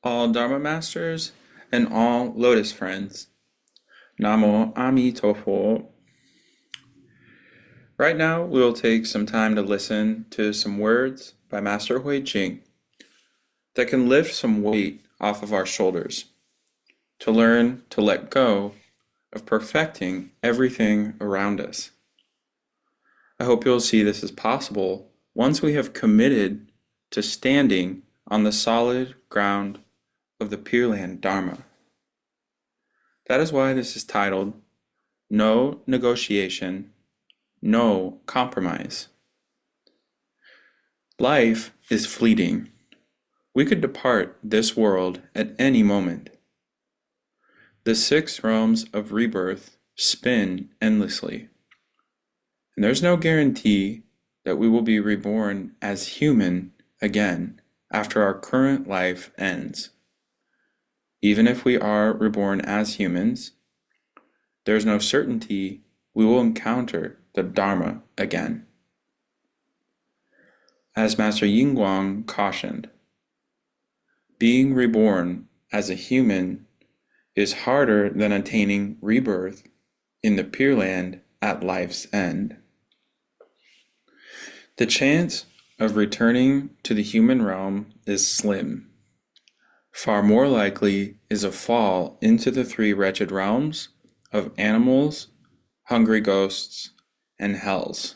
all Dharma masters, and all Lotus friends. Namo Amitofo. Right now, we will take some time to listen to some words by Master Huijing that can lift some weight off of our shoulders, to learn to let go of perfecting everything around us. I hope you'll see this is possible once we have committed to standing on the solid ground of the Pure Land Dharma. That is why this is titled No Negotiation, No Compromise. Life is fleeting. We could depart this world at any moment. The 6 realms of rebirth spin endlessly, and there's no guarantee that we will be reborn as human again after our current life ends. Even if we are reborn as humans, there's no certainty we will encounter the Dharma again. As Master Yinguang cautioned, being reborn as a human is harder than attaining rebirth in the Pure Land at life's end. The chance of returning to the human realm is slim. Far more likely is a fall into the 3 wretched realms of animals, hungry ghosts, and hells.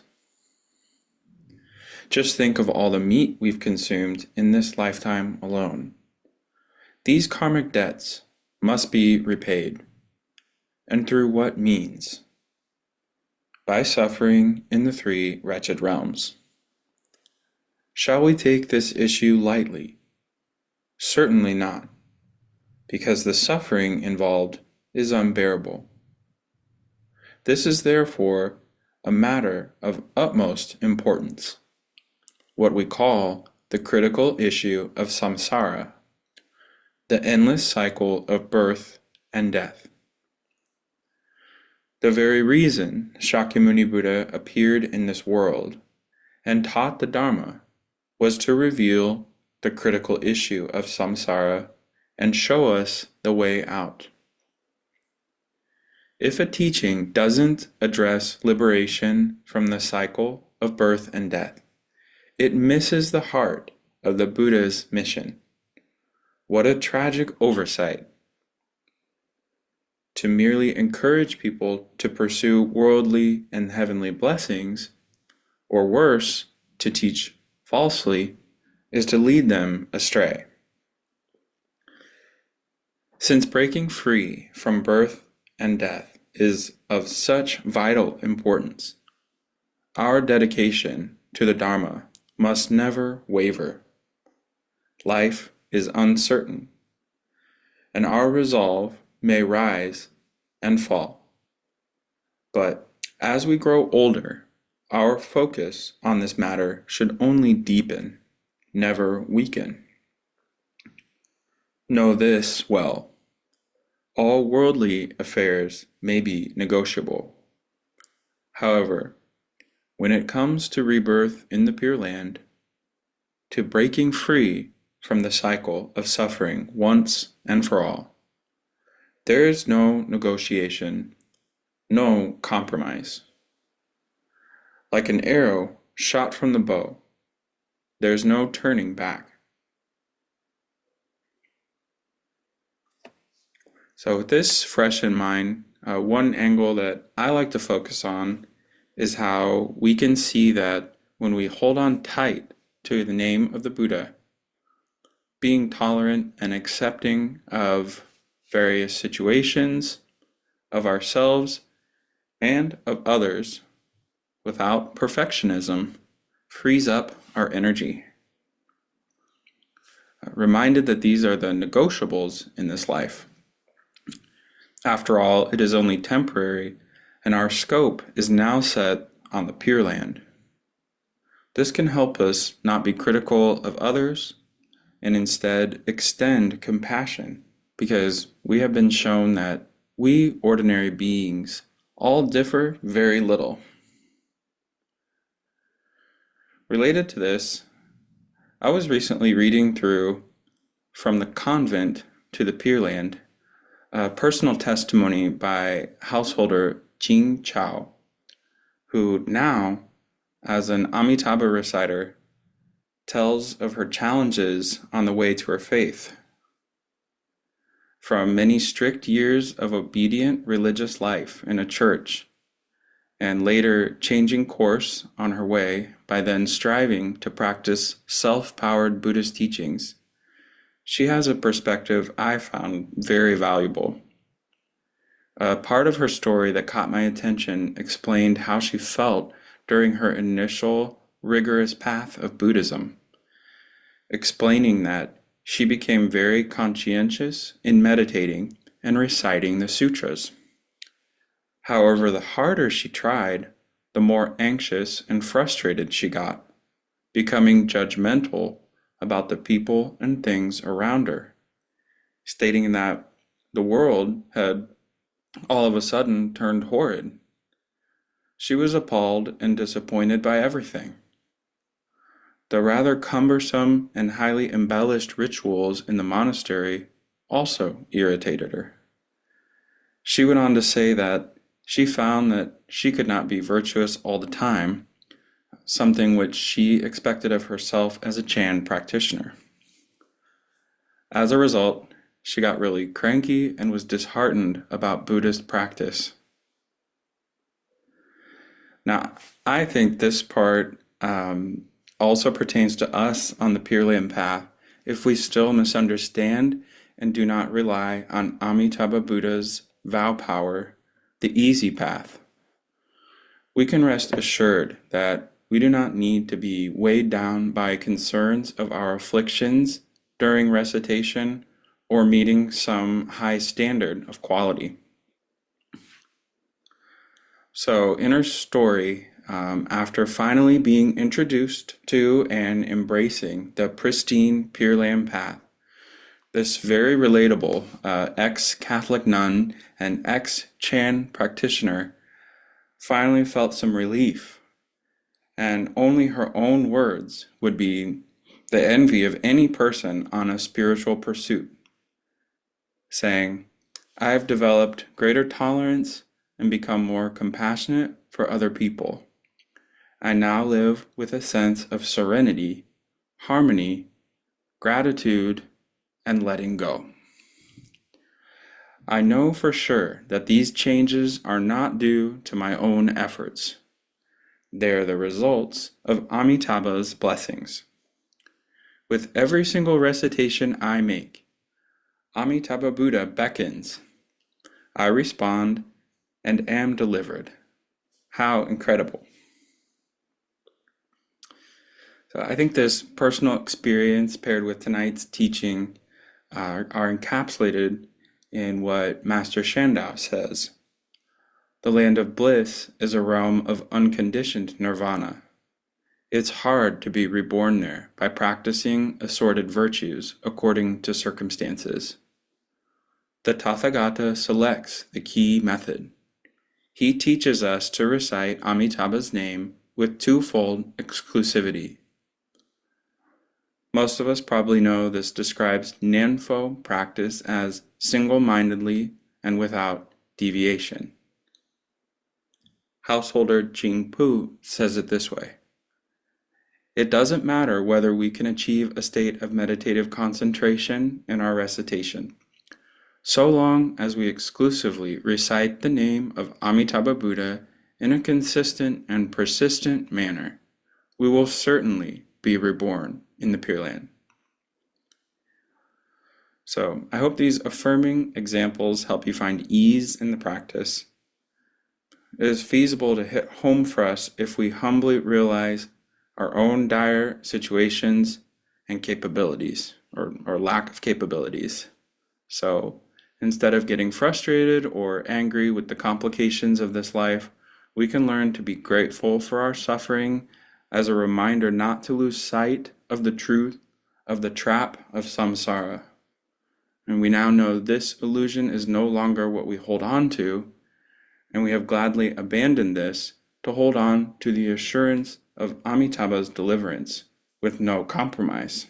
Just think of all the meat we've consumed in this lifetime alone. These karmic debts must be repaid. And through what means? By suffering in the 3 wretched realms. Shall we take this issue lightly? Certainly not, because the suffering involved is unbearable. This is therefore a matter of utmost importance, what we call the critical issue of samsara, the endless cycle of birth and death. The very reason Shakyamuni Buddha appeared in this world and taught the Dharma was to reveal the critical issue of samsara and show us the way out. If a teaching doesn't address liberation from the cycle of birth and death, it misses the heart of the Buddha's mission. What a tragic oversight! To merely encourage people to pursue worldly and heavenly blessings, or worse, to teach falsely, is to lead them astray. Since breaking free from birth and death is of such vital importance, our dedication to the Dharma must never waver. Life is uncertain, and our resolve may rise and fall. But as we grow older, our focus on this matter should only deepen, never weaken. Know this well. All worldly affairs may be negotiable. However, when it comes to rebirth in the Pure Land, to breaking free from the cycle of suffering once and for all, there is no negotiation, no compromise. Like an arrow shot from the bow, there's no turning back. So with this fresh in mind, one angle that I like to focus on is how we can see that when we hold on tight to the name of the Buddha, being tolerant and accepting of various situations, of ourselves, and of others, without perfectionism, frees up our energy. Reminded that these are the negotiables in this life. After all, it is only temporary, and our scope is now set on the Pure Land. This can help us not be critical of others, and instead extend compassion, because we have been shown that we ordinary beings all differ very little. Related to this, I was recently reading through From the Convent to the Pure Land, a personal testimony by householder Jing Chao, who now, as an Amitabha reciter, tells of her challenges on the way to her faith. From many strict years of obedient religious life in a church, and later changing course on her way by then striving to practice self-powered Buddhist teachings, she has a perspective I found very valuable. A part of her story that caught my attention explained how she felt during her initial rigorous path of Buddhism, explaining that she became very conscientious in meditating and reciting the sutras. However, the harder she tried, the more anxious and frustrated she got, becoming judgmental about the people and things around her, stating that the world had all of a sudden turned horrid. She was appalled and disappointed by everything. The rather cumbersome and highly embellished rituals in the monastery also irritated her. She went on to say that she found that she could not be virtuous all the time, something which she expected of herself as a Chan practitioner. As a result, she got really cranky and was disheartened about Buddhist practice. Now, I think this part also pertains to us on the Pure Land path if we still misunderstand and do not rely on Amitabha Buddha's vow power, the easy path. We can rest assured that we do not need to be weighed down by concerns of our afflictions during recitation or meeting some high standard of quality. So in her story, after finally being introduced to and embracing the pristine Pure Land path, this very relatable ex-Catholic nun and ex-Chan practitioner finally felt some relief, and only her own words would be the envy of any person on a spiritual pursuit, saying, "I have developed greater tolerance and become more compassionate for other people. I now live with a sense of serenity, harmony, gratitude, and letting go. I know for sure that these changes are not due to my own efforts. They are the results of Amitabha's blessings. With every single recitation I make, Amitabha Buddha beckons. I respond and am delivered." How incredible. So I think this personal experience paired with tonight's teaching are encapsulated in what Master Shandao says. The land of bliss is a realm of unconditioned nirvana. It's hard to be reborn there by practicing assorted virtues according to circumstances. The Tathagata selects the key method. He teaches us to recite Amitabha's name with twofold exclusivity. Most of us probably know this describes Nanfo practice as single-mindedly and without deviation. Householder Jing Pu says it this way: "It doesn't matter whether we can achieve a state of meditative concentration in our recitation. So long as we exclusively recite the name of Amitabha Buddha in a consistent and persistent manner, we will certainly be reborn in the Pure Land." So I hope these affirming examples help you find ease in the practice. It is feasible to hit home for us if we humbly realize our own dire situations and capabilities, or lack of capabilities. So instead of getting frustrated or angry with the complications of this life, we can learn to be grateful for our suffering as a reminder not to lose sight of the truth of the trap of samsara. And we now know this illusion is no longer what we hold on to, and we have gladly abandoned this to hold on to the assurance of Amitabha's deliverance with no compromise.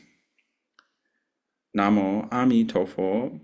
Namo Ami Tofo.